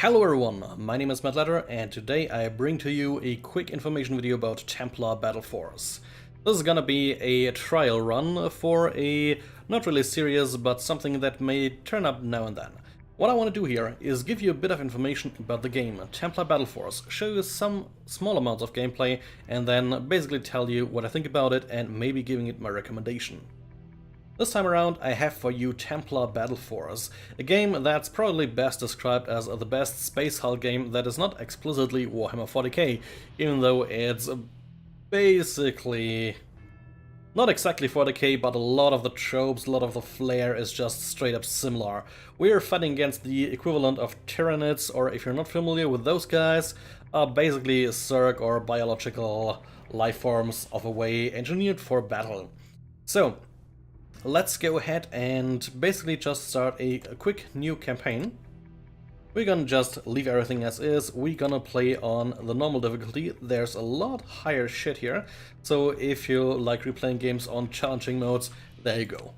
Hello everyone, my name is Matt Letter and today I bring to you a quick information video about Templar Battleforce. This is gonna be a trial run for a not really serious but something that may turn up now and then. What I want to do here is give you a bit of information about the game Templar Battleforce, show you some small amounts of gameplay and then basically tell you what I think about it and maybe giving it my recommendation. This time around I have for you Templar Battleforce, a game that's probably best described as the best space hull game that is not explicitly Warhammer 40k, even though it's basically not exactly 40k, but a lot of the tropes, a lot of the flair is just straight up similar. We're fighting against the equivalent of Tyranids, or if you're not familiar with those guys, are basically Zerg or biological life forms of a way engineered for battle. So, let's go ahead and basically just start a quick new campaign. We're gonna just leave everything as is, we're gonna play on the normal difficulty. There's a lot higher shit here, so if you like replaying games on challenging modes, there you go.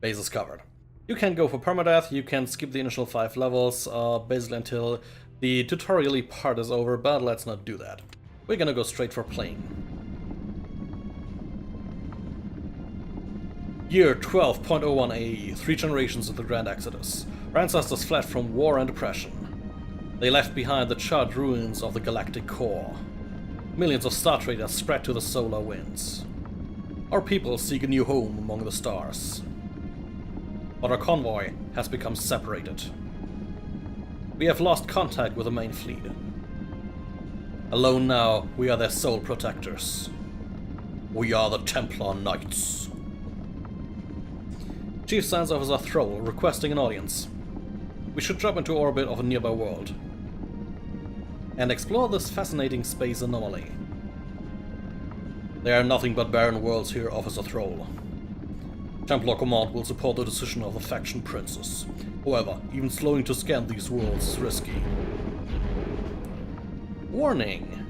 Base is covered. You can go for permadeath, you can skip the initial 5 levels, basically until the tutorial-y part is over, but let's not do that. We're gonna go straight for playing. Year 12.01 AE, 3 generations of the Grand Exodus. Our ancestors fled from war and oppression. They left behind the charred ruins of the galactic core. Millions of Star Traders spread to the solar winds. Our people seek a new home among the stars. But our convoy has become separated. We have lost contact with the main fleet. Alone now, we are their sole protectors. We are the Templar Knights. Chief Science Officer Thrall requesting an audience. We should drop into orbit of a nearby world and explore this fascinating space anomaly. There are nothing but barren worlds here, Officer Thrall. Templar Command will support the decision of the faction princes. However, even slowing to scan these worlds is risky. Warning!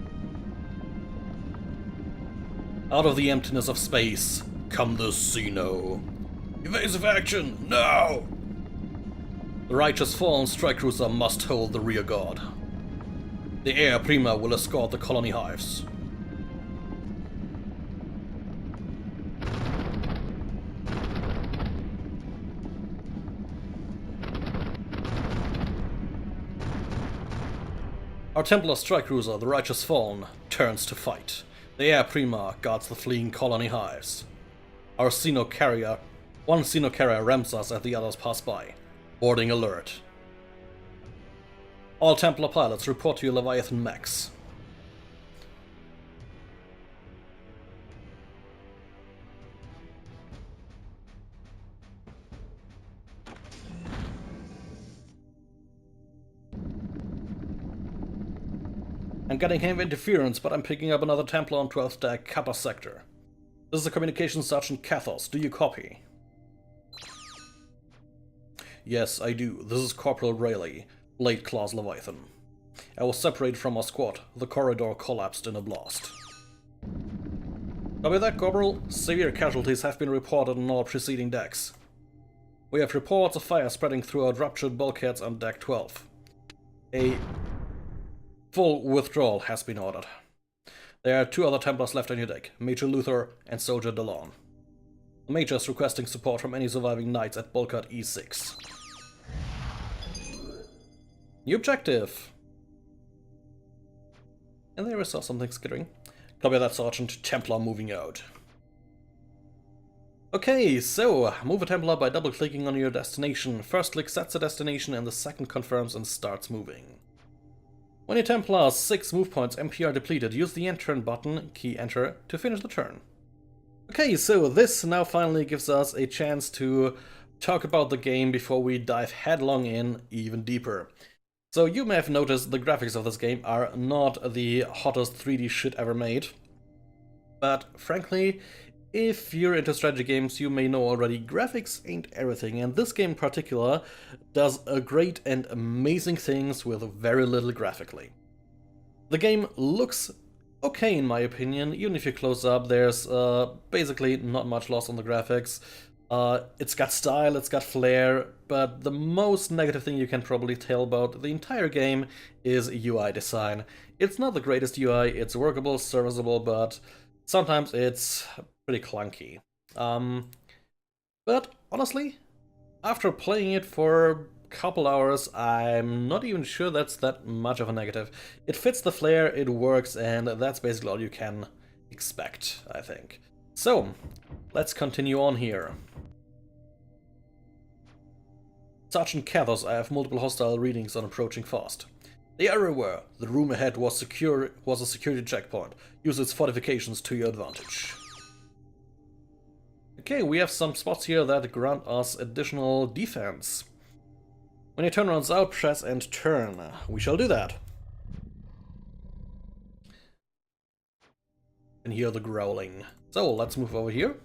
Out of the emptiness of space, come the Xeno. Evasive action, now! The righteous fallen strike cruiser must hold the rear guard. The Air Prima will escort the colony hives. Our Templar strike cruiser, the Righteous Fallen, turns to fight. The Air Prima guards the fleeing colony hives. Our one Xeno carrier rams us as the others pass by. Boarding alert. All Templar pilots report to your Leviathan mechs. I'm getting heavy interference, but I'm picking up another Templar on 12th deck, Kappa sector. This is the Communications Sergeant Kathos. Do you copy? Yes, I do. This is Corporal Rayleigh, Blade Class Leviathan. I was separated from our squad. The corridor collapsed in a blast. Copy that, Corporal. Severe casualties have been reported on all preceding decks. We have reports of fire spreading throughout ruptured bulkheads on deck 12. A full withdrawal has been ordered. There are 2 other Templars left on your deck, Major Luther and Soldier DeLon. The Major is requesting support from any surviving Knights at bulkhead E6. New objective! And there I saw something skittering. Copy that, Sergeant. Templar moving out. Okay, so move a Templar by double-clicking on your destination. First click sets the destination and the second confirms and starts moving. When your Templar's 6 move points MP are depleted, use the end turn button, key enter, to finish the turn. Okay, so this now finally gives us a chance to talk about the game before we dive headlong in even deeper. So you may have noticed the graphics of this game are not the hottest 3D shit ever made. But frankly, if you're into strategy games, you may know already graphics ain't everything, and this game in particular does a great and amazing things with very little graphically. The game looks okay in my opinion. Even if you close up, there's basically not much loss on the graphics. It's got style, it's got flair, but the most negative thing you can probably tell about the entire game is UI design. It's not the greatest UI, it's workable, serviceable, but sometimes it's pretty clunky. But honestly, after playing it for a couple hours, I'm not even sure that's that much of a negative. It fits the flair, it works, and that's basically all you can expect, I think. So, let's continue on here. Sergeant Cathos, I have multiple hostile readings on approaching fast. They are aware the room ahead was a security checkpoint. Use its fortifications to your advantage. Okay, we have some spots here that grant us additional defense. When your turn runs out, press and turn. We shall do that. And hear the growling. So, let's move over here.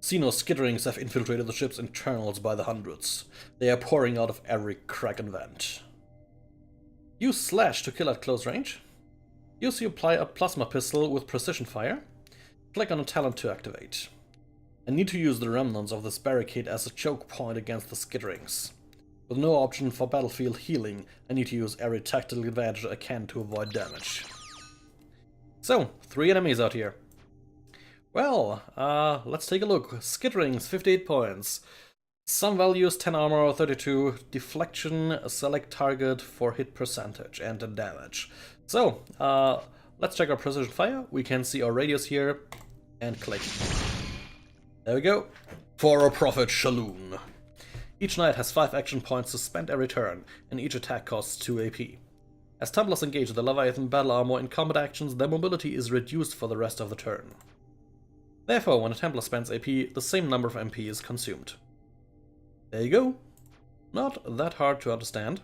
Xenos skitterings have infiltrated the ship's internals by the hundreds. They are pouring out of every crack and vent. Use slash to kill at close range. Use to apply a plasma pistol with precision fire. Click on a talent to activate. I need to use the remnants of this barricade as a choke point against the skitterings. With no option for battlefield healing, I need to use every tactical advantage I can to avoid damage. So, 3 enemies out here. Well, let's take a look. Skitterings, 58 points. Some values, 10 armor, 32 deflection, select target for hit percentage and damage. So, let's check our precision fire. We can see our radius here, and click. There we go. For a profit, Shaloon. Each knight has 5 action points to spend every turn, and each attack costs 2 AP. As Templars engage the Leviathan battle armor in combat actions, their mobility is reduced for the rest of the turn. Therefore, when a Templar spends AP, the same number of MP is consumed. There you go. Not that hard to understand.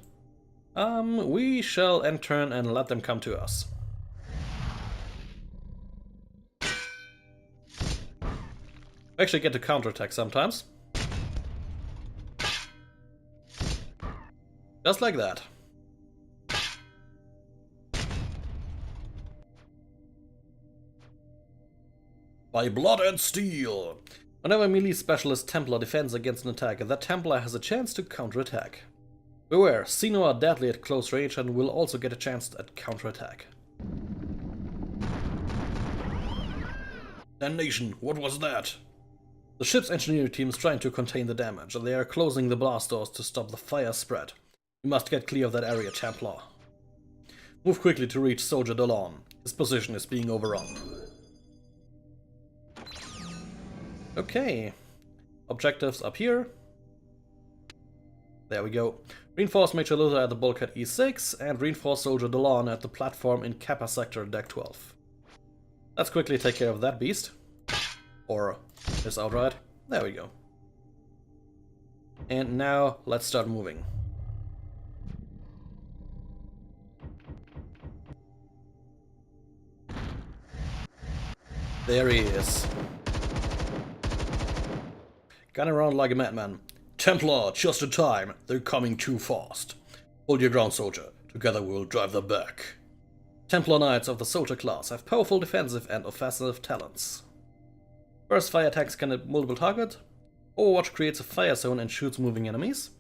We shall end turn and let them come to us. We actually get to counterattack sometimes. Just like that. By blood and steel! Whenever a melee specialist Templar defends against an attack, that Templar has a chance to counterattack. Beware, Xeno are deadly at close range and will also get a chance at counterattack. Damnation, what was that? The ship's engineering team is trying to contain the damage, and they are closing the blast doors to stop the fire spread. We must get clear of that area, Templar. Move quickly to reach Soldier Delon. His position is being overrun. Okay. Objectives up here. There we go. Reinforce Major Luther at the bulkhead E6 and reinforce Soldier Delon at the platform in Kappa sector deck 12. Let's quickly take care of that beast. Or this outright. There we go. And now let's start moving. There he is. Gun around like a madman. Templar, just in time. They're coming too fast. Hold your ground, soldier. Together we will drive them back. Templar Knights of the soldier class have powerful defensive and offensive talents. Burst fire attacks can hit multiple targets. Overwatch creates a fire zone and shoots moving enemies.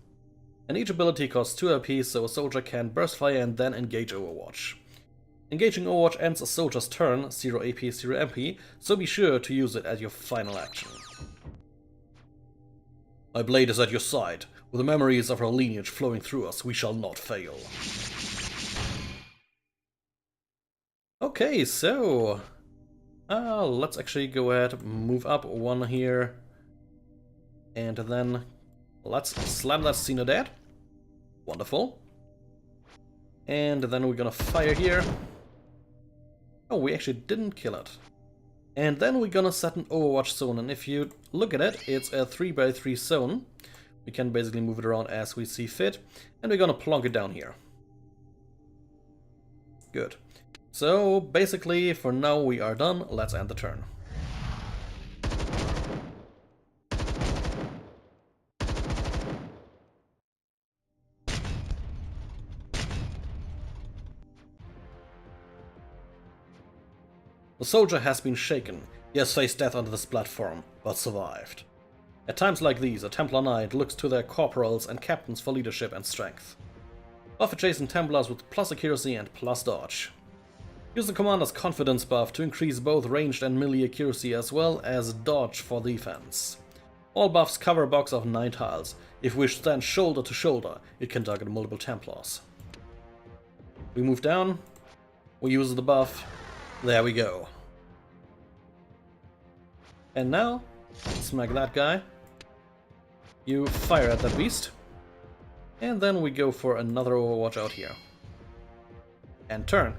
And each ability costs 2 AP, so a soldier can burst fire and then engage Overwatch. Engaging Overwatch ends a soldier's turn, 0 AP, 0 MP, so be sure to use it as your final action. My blade is at your side. With the memories of our lineage flowing through us, we shall not fail. Okay, so... let's actually go ahead, move up one here. And then let's slam that Xeno dead. Wonderful. And then we're gonna fire here. Oh, we actually didn't kill it. And then we're gonna set an Overwatch zone, and if you look at it, it's a 3x3 zone. We can basically move it around as we see fit, and we're gonna plonk it down here. Good. So basically, for now we are done. Let's end the turn. The soldier has been shaken. He has faced death on this platform, but survived. At times like these, a Templar Knight looks to their corporals and captains for leadership and strength. Buff adjacent Templars with plus accuracy and plus dodge. Use the commander's confidence buff to increase both ranged and melee accuracy as well as dodge for defense. All buffs cover a box of 9 tiles. If we stand shoulder to shoulder, it can target multiple Templars. We move down, we use the buff, there we go. And now, smack that guy. You fire at that beast. And then we go for another Overwatch out here. And turn.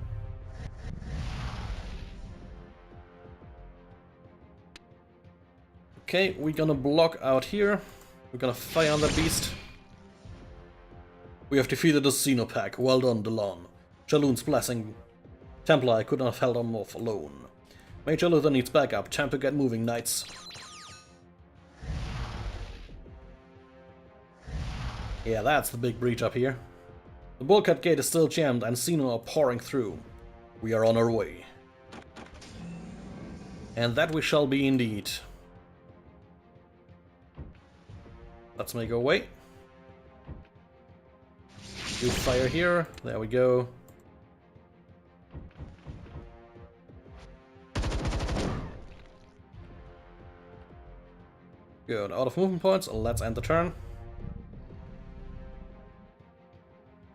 Okay, we're gonna block out here. We're gonna fire on that beast. We have defeated the Xenopack. Well done, Delon. Jaloon's blessing. Templar, I could not have held him off alone. Major Luther needs backup. Time to get moving, knights. Yeah, that's the big breach up here. The bulkhead gate is still jammed and Xeno are pouring through. We are on our way. And that we shall be indeed. Let's make our way. Do fire here. There we go. Good. Out of movement points. Let's end the turn.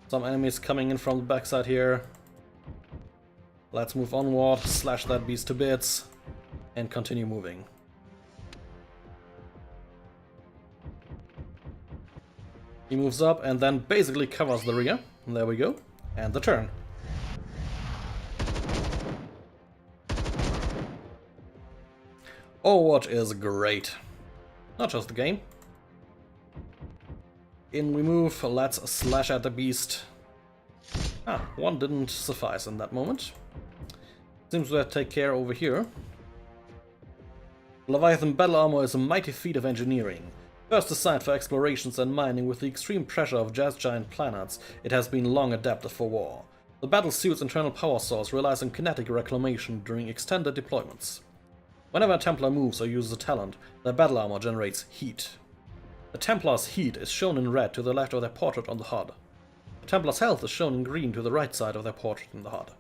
Some enemies coming in from the backside here. Let's move onward, slash that beast to bits, and continue moving. He moves up and then basically covers the rear. There we go. And the turn. Overwatch is great. Not just the game. In we move, let's slash at the beast. Ah, one didn't suffice in that moment. Seems we have to take care over here. Leviathan battle armor is a mighty feat of engineering. First designed for explorations and mining with the extreme pressure of gas giant planets, it has been long adapted for war. The battle suit's internal power source relies on kinetic reclamation during extended deployments. Whenever a Templar moves or uses a talent, their battle armor generates heat. The Templar's heat is shown in red to the left of their portrait on the HUD. The Templar's health is shown in green to the right side of their portrait in the HUD.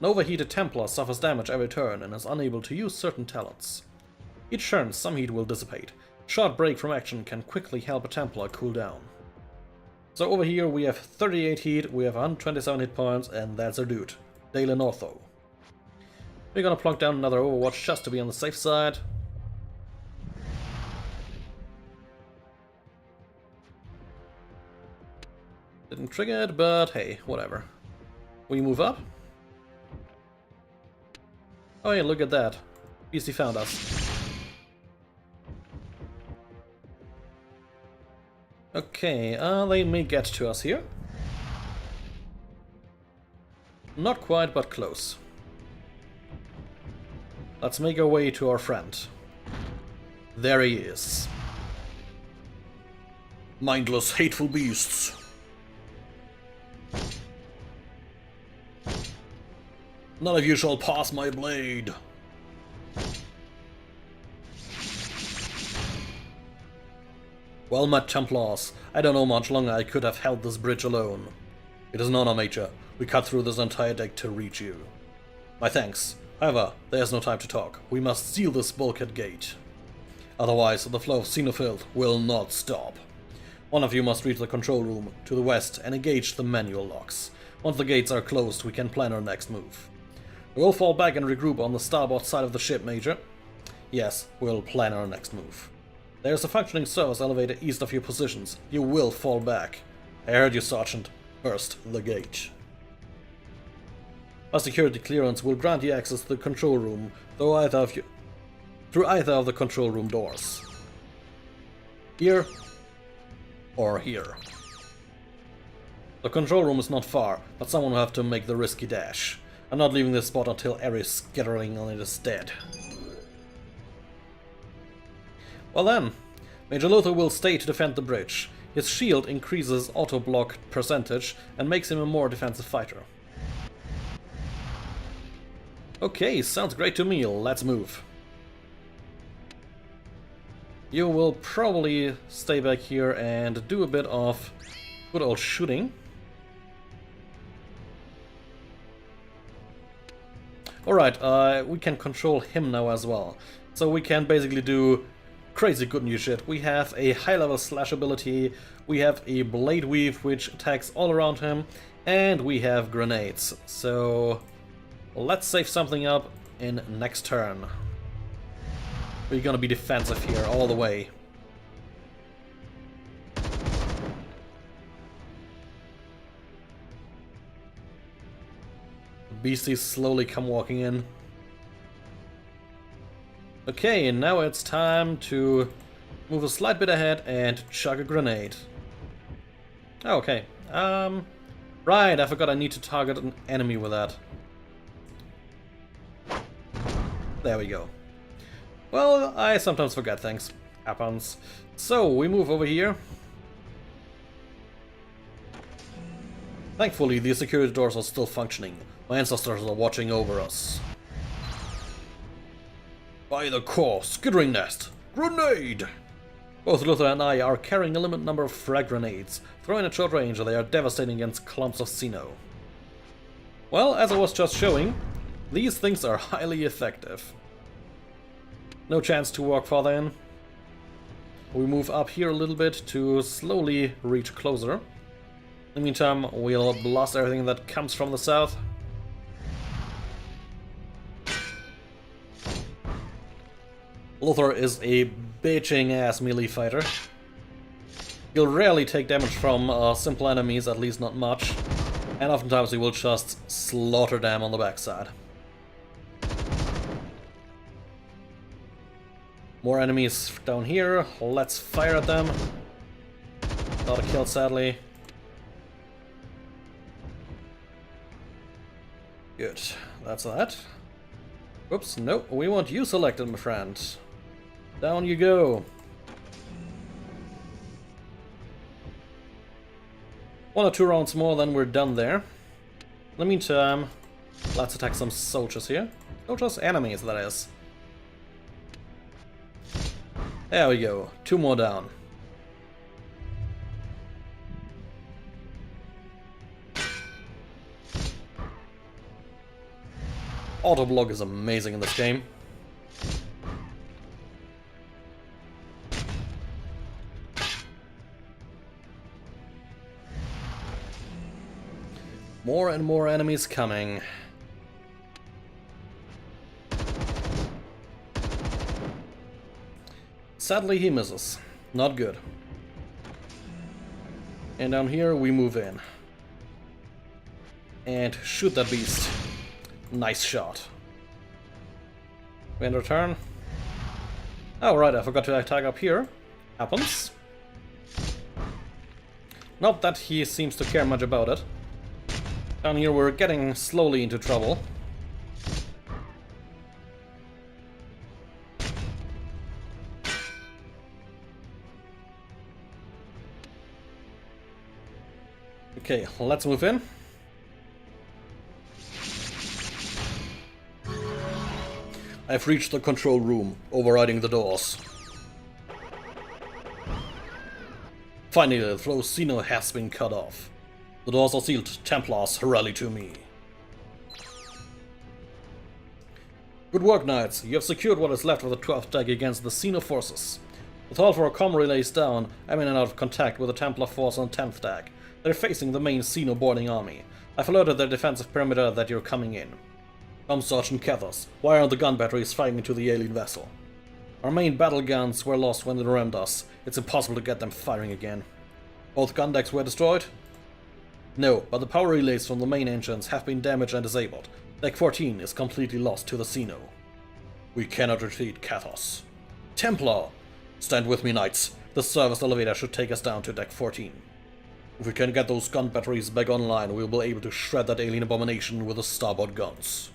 An overheated Templar suffers damage every turn and is unable to use certain talents. Each turn some heat will dissipate. A short break from action can quickly help a Templar cool down. So over here we have 38 heat, we have 127 hit points, and that's our dude, Dalen Ortho. We're gonna plonk down another Overwatch just to be on the safe side. Didn't trigger it, but hey, whatever. We move up. Oh yeah, look at that. BC found us. Okay, they may get to us here. Not quite, but close. Let's make our way to our friend. There he is. Mindless, hateful beasts. None of you shall pass my blade. Well met, Templars. I don't know much longer I could have held this bridge alone. It is an honor, Major. We cut through this entire deck to reach you. My thanks. However, there's no time to talk. We must seal this bulkhead gate. Otherwise, the flow of xenofilth will not stop. One of you must reach the control room to the west and engage the manual locks. Once the gates are closed, we can plan our next move. We will fall back and regroup on the starboard side of the ship, Major. Yes, we'll plan our next move. There's a functioning service elevator east of your positions. You will fall back. I heard you, Sergeant. Burst the gate. A security clearance will grant you access to the control room through either of the control room doors. Here or here. The control room is not far, but someone will have to make the risky dash. I'm not leaving this spot until every skittering on it is dead. Well then, Major Luther will stay to defend the bridge. His shield increases auto-block percentage and makes him a more defensive fighter. Okay, sounds great to me, let's move. You will probably stay back here and do a bit of good old shooting. Alright, we can control him now as well. So we can basically do crazy good new shit. We have a high level slash ability, we have a blade weave which attacks all around him, and we have grenades. So let's save something up in next turn. We're gonna be defensive here all the way. Beasties slowly come walking in. Okay, and now it's time to move a slight bit ahead and chuck a grenade. Oh, okay. Right, I forgot I need to target an enemy with that. There we go. Well, I sometimes forget things. Happens. So, we move over here. Thankfully, the security doors are still functioning. My ancestors are watching over us. By the core, skittering nest! Grenade! Both Luther and I are carrying a limited number of frag grenades. Thrown at short range, they are devastating against clumps of xeno. Well, as I was just showing, these things are highly effective. No chance to walk farther in. We move up here a little bit to slowly reach closer. In the meantime, we'll blast everything that comes from the south. Luther is a bitching ass melee fighter. He'll rarely take damage from simple enemies, at least not much. And oftentimes he will just slaughter them on the backside. More enemies down here. Let's fire at them. Not a kill, sadly. Good. That's that. Oops, no, we want you selected, my friend. Down you go. One or two rounds more, then we're done there. In the meantime, let's attack some soldiers here. Soldiers, enemies, that is. There we go. Two more down. Auto-block is amazing in this game. More and more enemies coming. Sadly, he misses. Not good. And down here we move in. And shoot that beast. Nice shot. We end our turn. Oh, right, I forgot to attack up here. Happens. Not that he seems to care much about it. Down here we're getting slowly into trouble. Okay, let's move in. I've reached the control room, overriding the doors. Finally, the flow xeno has been cut off. The doors are sealed. Templars, rally to me. Good work, knights. You have secured what is left of the 12th deck against the xeno forces. With all of our comm relays down, I'm in and out of contact with the Templar force on 10th deck. They're facing the main xeno boarding army. I've alerted their defensive perimeter that you're coming in. Come, Sergeant Cathers. Why aren't the gun batteries firing into the alien vessel? Our main battle guns were lost when they rammed us. It's impossible to get them firing again. Both gun decks were destroyed? No, but the power relays from the main engines have been damaged and disabled. Deck 14 is completely lost to the xeno. We cannot retreat, Cathos. Templar! Stand with me, knights. The service elevator should take us down to Deck 14. If we can get those gun batteries back online, we'll be able to shred that alien abomination with the starboard guns.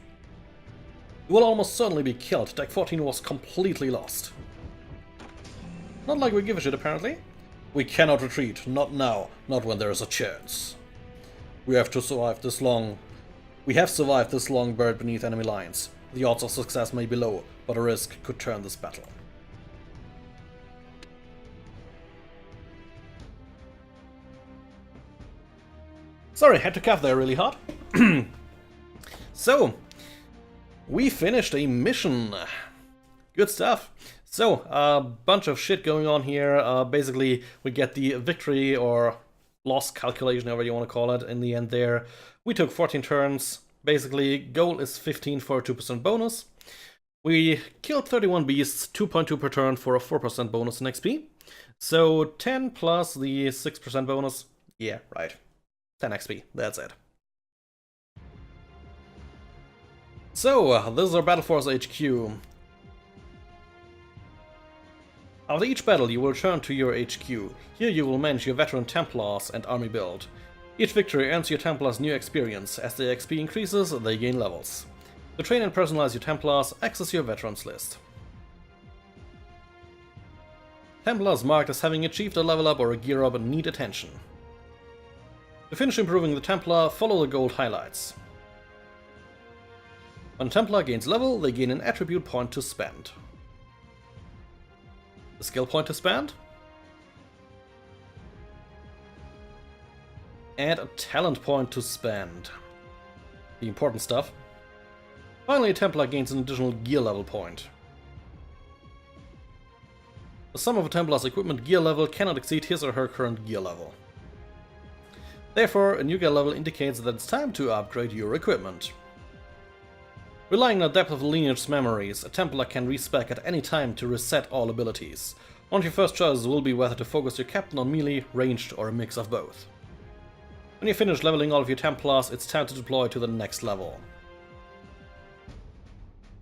You will almost certainly be killed. Deck 14 was completely lost. Not like we give a shit, apparently. We cannot retreat. Not now. Not when there is a chance. We have survived this long buried beneath enemy lines. The odds of success may be low, but a risk could turn this battle. Sorry, had to cough there really hard. So, we finished a mission. Good stuff. So, a bunch of shit going on here. Basically, we get the victory or loss calculation, however you want to call it, in the end there. We took 14 turns. Basically, goal is 15 for a 2% bonus. We killed 31 beasts, 2.2 per turn for a 4% bonus in XP. So 10 plus the 6% bonus. Yeah, right. 10 XP, that's it. So, this is our Battleforce HQ. After each battle, you will return to your HQ. Here you will manage your veteran Templars and army build. Each victory earns your Templars new experience. As their XP increases, they gain levels. To train and personalize your Templars, access your veterans list. Templars marked as having achieved a level up or a gear up need attention. To finish improving the Templar, follow the gold highlights. When a Templar gains level, they gain an attribute point to spend. A skill point to spend. And a talent point to spend. The important stuff. Finally, a Templar gains an additional gear level point. The sum of a Templar's equipment gear level cannot exceed his or her current gear level. Therefore, a new gear level indicates that it's time to upgrade your equipment. Relying on the depth of the lineage's memories, a Templar can respec at any time to reset all abilities. One of your first choices will be whether to focus your captain on melee, ranged, or a mix of both. When you finish leveling all of your Templars, it's time to deploy to the next level.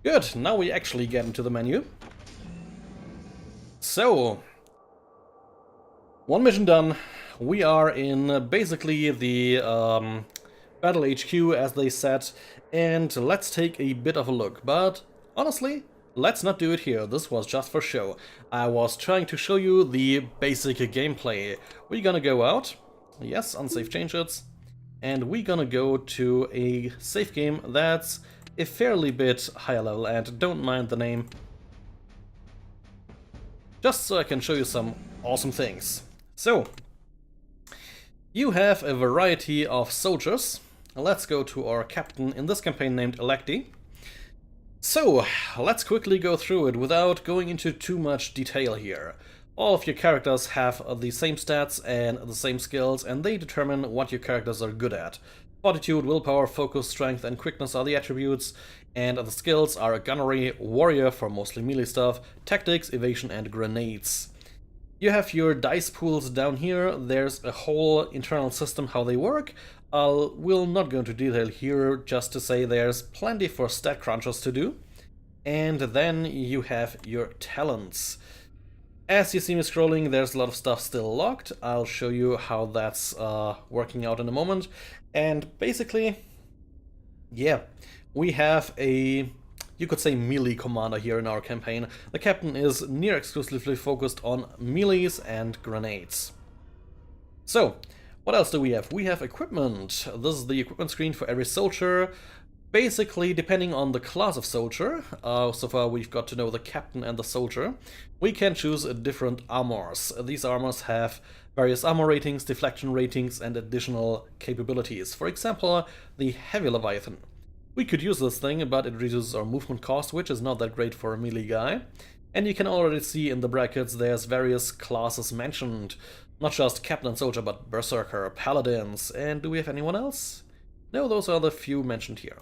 Good, now we actually get into the menu. So, one mission done. We are in basically the Battle HQ, as they said, and let's take a bit of a look. But honestly, let's not do it here. This was just for show. I was trying to show you the basic gameplay. We're gonna go out, yes, unsafe changes, and we're gonna go to a safe game that's a fairly bit higher level, and don't mind the name. Just so I can show you some awesome things. So, you have a variety of soldiers. Let's go to our captain in this campaign named Electi. So, let's quickly go through it without going into too much detail here. All of your characters have the same stats and the same skills, and they determine what your characters are good at. Fortitude, willpower, focus, strength, and quickness are the attributes, and the skills are gunnery, warrior for mostly melee stuff, tactics, evasion, and grenades. You have your dice pools down here. There's a whole internal system how they work. We'll not go into detail here, just to say there's plenty for stat crunchers to do. And then you have your talents. As you see me scrolling, there's a lot of stuff still locked. I'll show you how that's working out in a moment. And basically, yeah, we have a, you could say, melee commander here in our campaign. The captain is near exclusively focused on melees and grenades. So, what else do we have? We have equipment. This is the equipment screen for every soldier. Basically, depending on the class of soldier, so far we've got to know the captain and the soldier, we can choose different armors. These armors have various armor ratings, deflection ratings, and additional capabilities. For example, the Heavy Leviathan. We could use this thing, but it reduces our movement cost, which is not that great for a melee guy. And you can already see in the brackets there's various classes mentioned. Not just captain and soldier, but berserker, paladins, and do we have anyone else? No, those are the few mentioned here.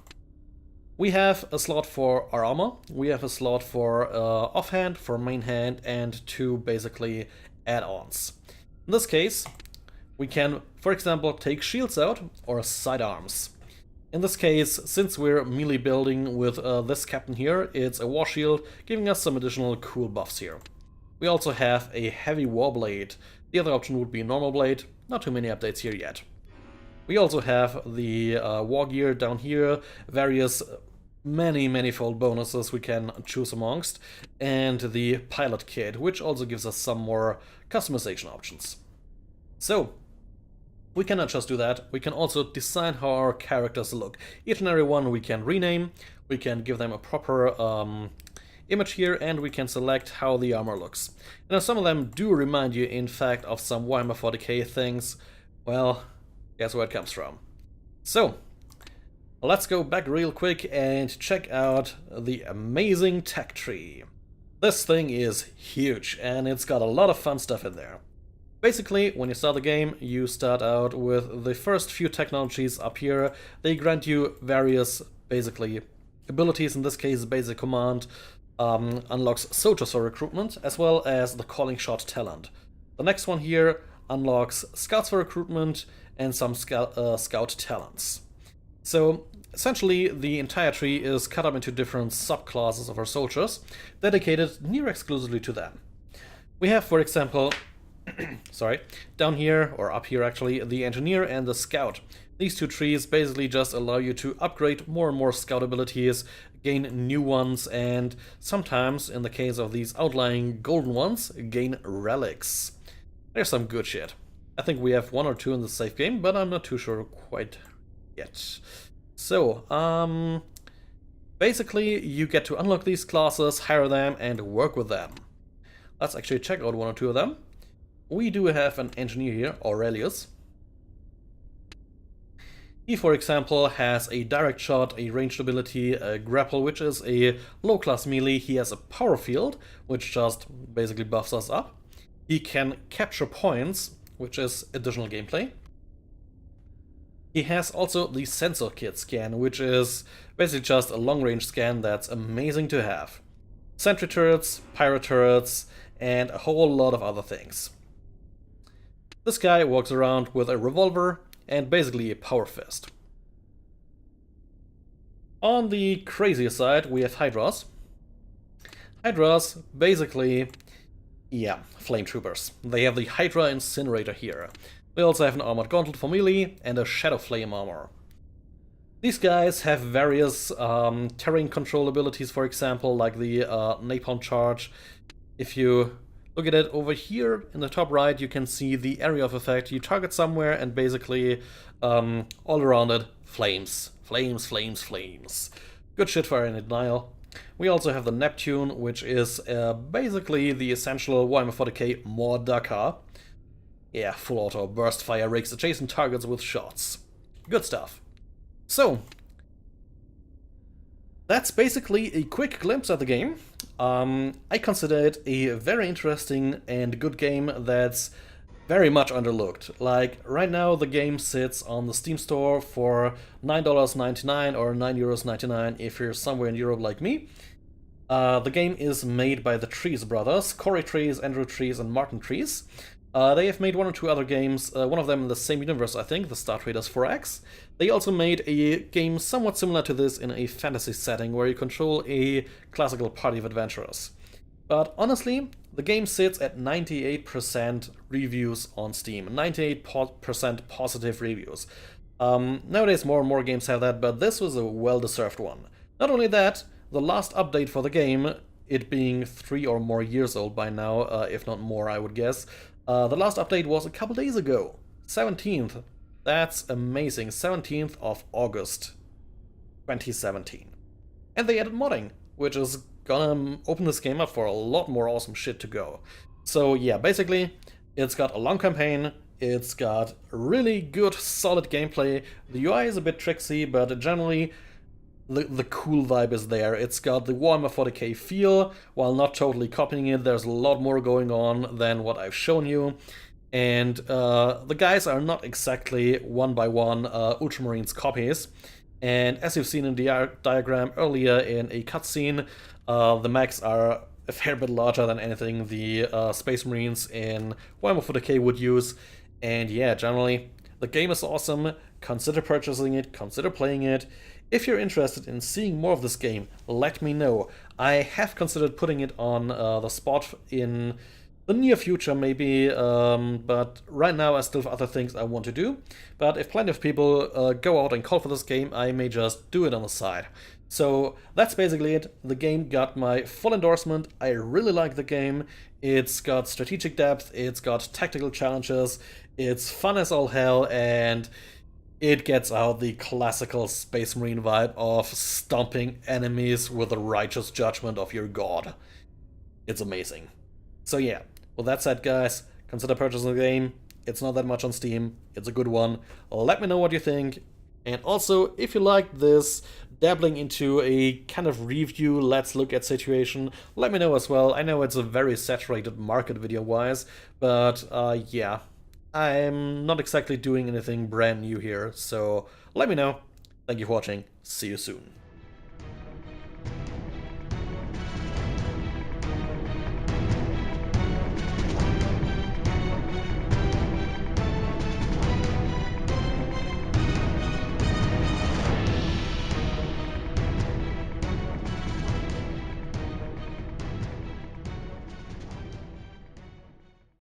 We have a slot for our armor, we have a slot for offhand, for main hand, and two basically add-ons. In this case, we can, for example, take shields out or sidearms. In this case, since we're melee building with this captain here, it's a war shield, giving us some additional cool buffs here. We also have a heavy war blade. The other option would be a normal blade, not too many updates here yet. We also have the war gear down here, various many-fold bonuses we can choose amongst, and the pilot kit, which also gives us some more customization options. So, we cannot just do that, we can also design how our characters look. Each and every one we can rename, we can give them a proper image here, and we can select how the armor looks. Now some of them do remind you in fact of some Warhammer 40k things. Well, Guess where it comes from. So, let's go back real quick and check out the amazing tech tree. This thing is huge, and it's got a lot of fun stuff in there. Basically, when you start the game, you start out with the first few technologies up here. They grant you various, basically, abilities. In this case, basic command unlocks soldiers for recruitment, as well as the calling shot talent. The next one here unlocks scouts for recruitment and some scout talents. So, essentially, the entire tree is cut up into different subclasses of our soldiers, dedicated near exclusively to them. We have, for example, sorry, down here, or up here actually, the engineer and the scout. These two trees basically just allow you to upgrade more and more scout abilities, gain new ones, and sometimes, in the case of these outlying golden ones, gain relics. There's some good shit. I think we have one or two in the safe game, but I'm not too sure quite yet. So, basically, you get to unlock these classes, hire them, and work with them. Let's actually check out one or two of them. We do have an engineer here, Aurelius. He, for example, has a direct shot, a ranged ability, a grapple, which is a low-class melee. He has a power field, which just basically buffs us up. He can capture points, which is additional gameplay. He has also the sensor kit scan, which is basically just a long-range scan that's amazing to have. Sentry turrets, pirate turrets, and a whole lot of other things. This guy walks around with a revolver and basically a power fist. On the crazier side, we have Hydras. Hydras, basically, yeah, flame troopers. They have the Hydra Incinerator here. We also have an armored gauntlet for melee and a shadow flame armor. These guys have various terrain control abilities, for example, like the napalm charge. If you look at it over here in the top right, you can see the area of effect. You target somewhere and basically all around it, flames. Flames, flames, flames. Good shit for any denial. We also have the Neptune, which is basically the essential Warhammer 40k Mordaka. Yeah, full auto burst fire rakes adjacent targets with shots. Good stuff. So, that's basically a quick glimpse at the game. I consider it a very interesting and good game that's very much underlooked. Like, right now the game sits on the Steam store for $9.99 or €9.99 if you're somewhere in Europe like me. The game is made by the Trees brothers, Corey Trees, Andrew Trees, and Martin Trees. They have made one or two other games, one of them in the same universe, I think, the Star Traders 4X. They also made a game somewhat similar to this in a fantasy setting where you control a classical party of adventurers. But honestly, the game sits at 98% reviews on Steam, 98% positive reviews. Nowadays more and more games have that, but this was a well-deserved one. Not only that, the last update for the game, it being 3 or more years old by now, if not more I would guess, the last update was a couple days ago, 17th. That's amazing, 17th of August 2017. And they added modding, which is gonna open this game up for a lot more awesome shit to go. So yeah, basically, it's got a long campaign, it's got really good, solid gameplay, the UI is a bit tricksy, but generally, the cool vibe is there. It's got the Warhammer 40k feel, while not totally copying it. There's a lot more going on than what I've shown you. And the guys are not exactly one-by-one Ultramarines copies. And as you've seen in the diagram earlier in a cutscene, the mechs are a fair bit larger than anything the Space Marines in Warhammer 40k would use. And yeah, generally, the game is awesome. Consider purchasing it, consider playing it. If you're interested in seeing more of this game, let me know. I have considered putting it on the spot in the near future maybe, but right now I still have other things I want to do. But if plenty of people go out and call for this game, I may just do it on the side. So that's basically it. The game got my full endorsement. I really like the game. It's got strategic depth, it's got tactical challenges, it's fun as all hell, and it gets out the classical Space Marine vibe of stomping enemies with the righteous judgment of your god. It's amazing. So yeah, with that said guys, consider purchasing the game. It's not that much on Steam. It's a good one. Let me know what you think. And also, if you like this dabbling into a kind of review, let's look at situation, let me know as well. I know it's a very saturated market video-wise, but yeah, I'm not exactly doing anything brand new here, so let me know. Thank you for watching. See you soon.